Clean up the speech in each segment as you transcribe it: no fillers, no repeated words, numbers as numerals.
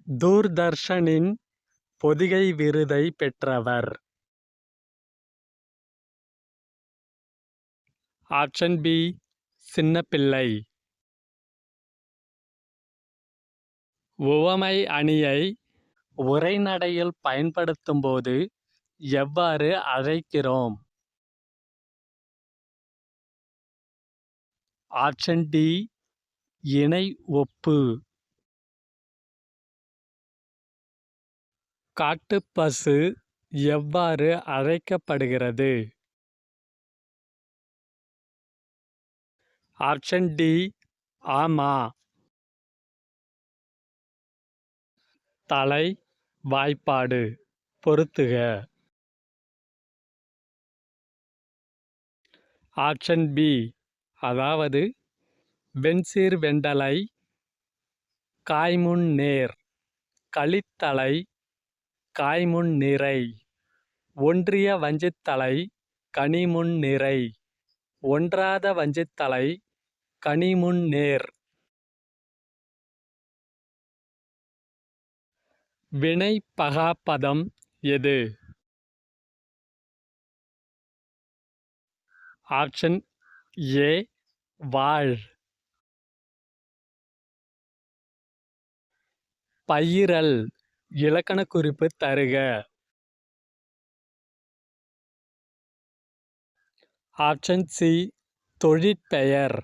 தூர்தர்ஷனின் பொதிகை விருதை பெற்றவர். ஆப்ஷன் பி சின்னப்பிள்ளை. உவமை அணியை உரைநடையில் பயன்படுத்தும்போது எவ்வாறு அழைக்கிறோம்? ஆப்ஷன் டி இணை ஒப்பு. காட்டுப்பசு எவ்வாறு அழைக்கப்படுகிறது? ஆப்ஷன் டி ஆமா. தலை வாய்ப்பாடு பொறுத்துக. ஆப்ஷன் பி அதாவது வெண்சீர் வெண்டலை காய்முன் நேர், களித்தலை காய்முன் நிறை, ஒன்றிய வஞ்சித்தலை கனிமுன் நிறை, ஒன்றாத வஞ்சித்தலை கனிமுன் நேர். வினை பகாப்பதம் எது? ஆப்ஷன் ஏ வாழ். பயிரல் இலக்கண குறிப்பு தருக. ஆப்ஷன் சி தொழிற்பெயர்.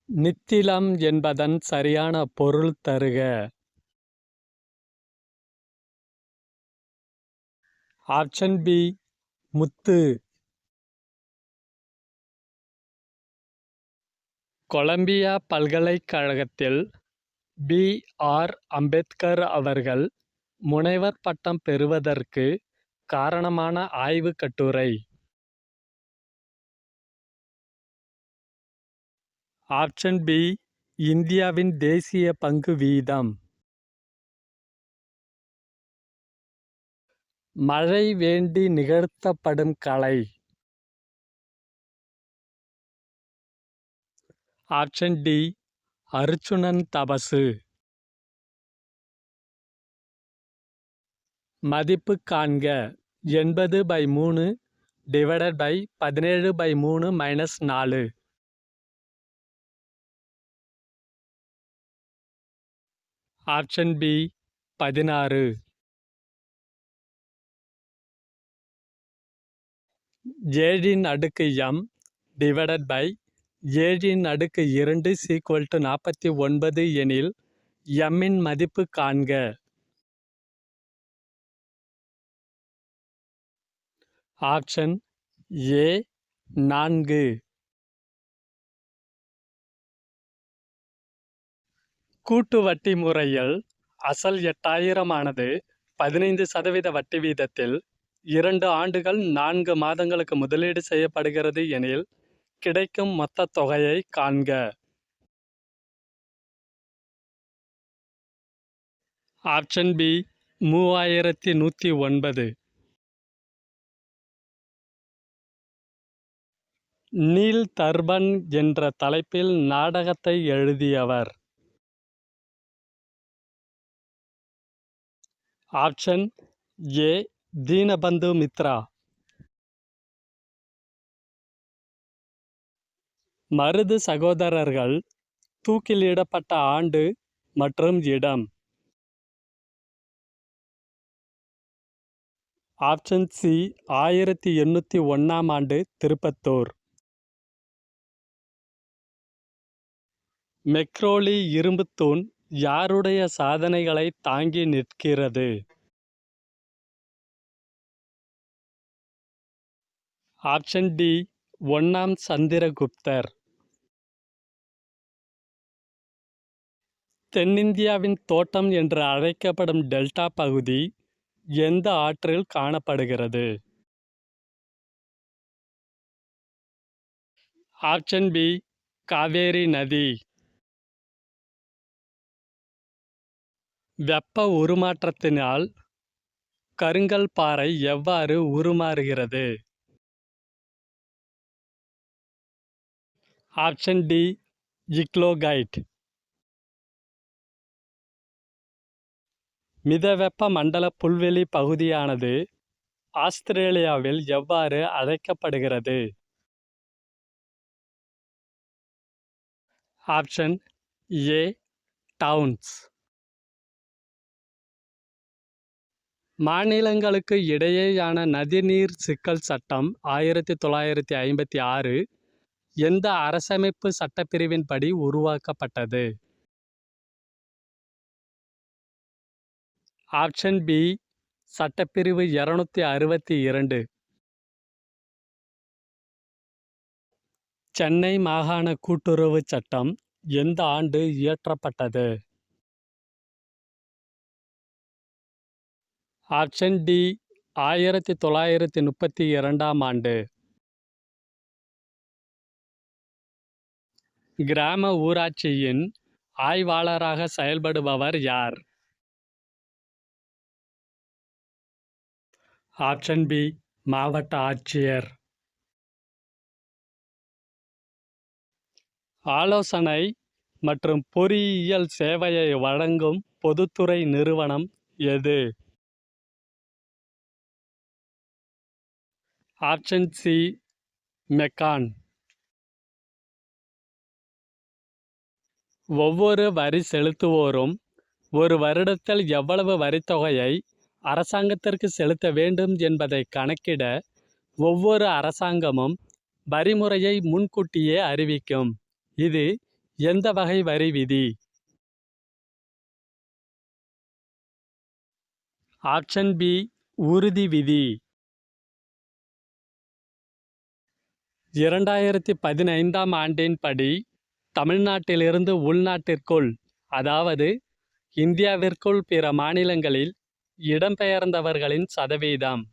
நித்திலம் என்பதன் சரியான பொருள் தருக. ஆப்ஷன் பி முத்து. கொலம்பியா பல்கலைக்கழகத்தில் பி.ஆர். அம்பேத்கர் அவர்கள் முனைவர் பட்டம் பெறுவதற்கு காரணமான ஆய்வுக் கட்டுரை. ஆப்ஷன் பி இந்தியாவின் தேசிய பங்கு வீதம். மழை வேண்டி நிகழ்த்தப்படும் கலை. ஆப்ஷன் டி அர்ச்சுனன் தபசு. மதிப்பு காண்க 80/3 ÷ 17/3 - 4. Option B 16. ஏழின் அடுக்கு m ÷ 7 அடுக்கு 2 = 49 எனில் m இன் மதிப்பு காண்க. Option A 4. கூட்டு வட்டி முறையில் அசல் 8000 ஆனது 15% வட்டி வீதத்தில் 2 ஆண்டுகள் 4 மாதங்களுக்கு முதலீடு செய்யப்படுகிறது எனில் கிடைக்கும் மொத்த தொகையை காண்க. Option B 3109. நீல் தர்பன் என்ற தலைப்பில் நாடகத்தை எழுதியவர். Option A Dinabandhu Mitra. மருது சகோதரர்கள் தூக்கிலிடப்பட்ட ஆண்டு மற்றும் இடம். ஆப்ஷன் சி 1801 ஆண்டு திருப்பத்தூர். மெக்ரோலி இரும்புத்தூண் யாருடைய சாதனைகளை தாங்கி நிற்கிறது? ஆப்ஷன் டி 1ஆம் சந்திரகுப்தர். தென்னிந்தியாவின் தோட்டம் என்று அழைக்கப்படும் டெல்டா பகுதி எந்த ஆற்றில் காணப்படுகிறது? ஆப்ஷன் பி காவேரி நதி. வெப்ப உருமாற்றத்தினால் கருங்கல் பாறை எவ்வாறு உருமாறுகிறது? Option D இக்லோகைட். மிதவெப்ப மண்டல புல்வெளி பகுதியானது ஆஸ்திரேலியாவில் எவ்வாறு அழைக்கப்படுகிறது? Option A downs. மாநிலங்களுக்கு இடையேயான நதிநீர் சிக்கல் சட்டம் 1956 எந்த அரசமைப்பு சட்டப்பிரிவின்படி உருவாக்கப்பட்டது? ஆப்ஷன் பி சட்டப்பிரிவு 262. சென்னை மாகாண கூட்டுறவு சட்டம் எந்த ஆண்டு இயற்றப்பட்டது? ஆப்ஷன் டி 1932ஆம் ஆண்டு. கிராம ஊராட்சியின் ஆய்வாளராக செயல்படுபவர் யார்? ஆப்ஷன் பி மாவட்ட ஆட்சியர். ஆலோசனை மற்றும் பொறியியல் சேவையை வழங்கும் பொதுத்துறை நிறுவனம் எது? Option C MECON. ஒவ்வொரு வரி செலுத்துவோரும் ஒரு வருடத்தில் எவ்வளவு வரித்தொகையை அரசாங்கத்திற்கு செலுத்த வேண்டும் என்பதை கணக்கிட ஒவ்வொரு அரசாங்கமும் வரிமுறையை முன்கூட்டியே அறிவிக்கும். இது எந்த வகை வரி விதி? ஆப்ஷன் பி உறுதி விதி. 2015ஆம் ஆண்டின் படி தமிழ்நாட்டிலிருந்து உள்நாட்டிற்குள், அதாவது இந்தியாவிற்குள் பிற மாநிலங்களில் இடம்பெயர்ந்தவர்களின் சதவீதம்.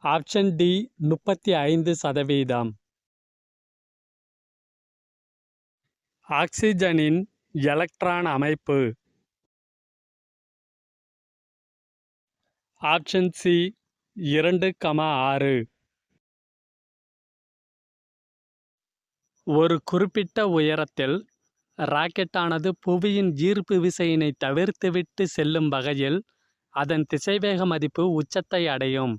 Option D 35%. ஆக்சிஜனின் எலக்ட்ரான் அமைப்பு. Option C 2,6. ஒரு குறிப்பிட்ட உயரத்தில் ராக்கெட்டானது புவியின் ஈர்ப்பு விசையினை தவிர்த்துவிட்டு செல்லும் வகையில் அதன் திசைவேக மதிப்பு உச்சத்தை அடையும்.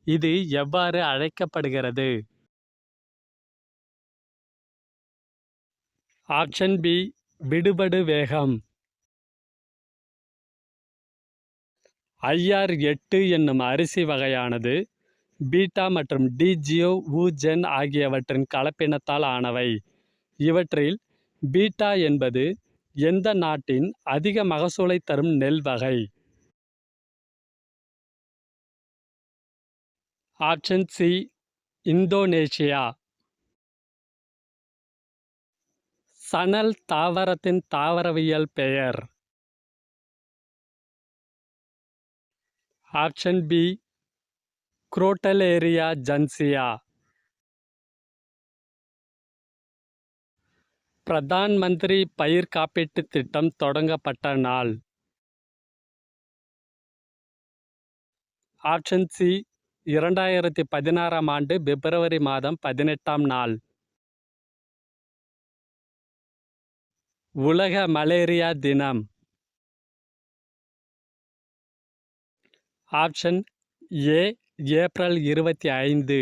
இது எவ்வாறு அழைக்கப்படுகிறது? ஆப்ஷன் பி விடுபடு வேகம். IR-8 என்னும் அரிசி வகையானது பீட்டா மற்றும் டிஜியோ-ஊஜென் ஆகியவற்றின் கலப்பினத்தால் ஆனவை. இவற்றில் பீட்டா என்பது எந்த நாட்டின் அதிக மகசூலை தரும் நெல் வகை? Option C Indonesia. சணல் தாவரத்தின் தாவரவியல் பெயர். Option B Crotalaria juncea. Pradhan Mantri பயிர் காப்பீட்டு திட்டம் தொடங்கப்பட்ட நாள். ஆப்ஷன் சி 2016ஆம் ஆண்டு பிப்ரவரி மாதம் 18ஆம் நாள். உலக மலேரியா தினம். Option A April 25.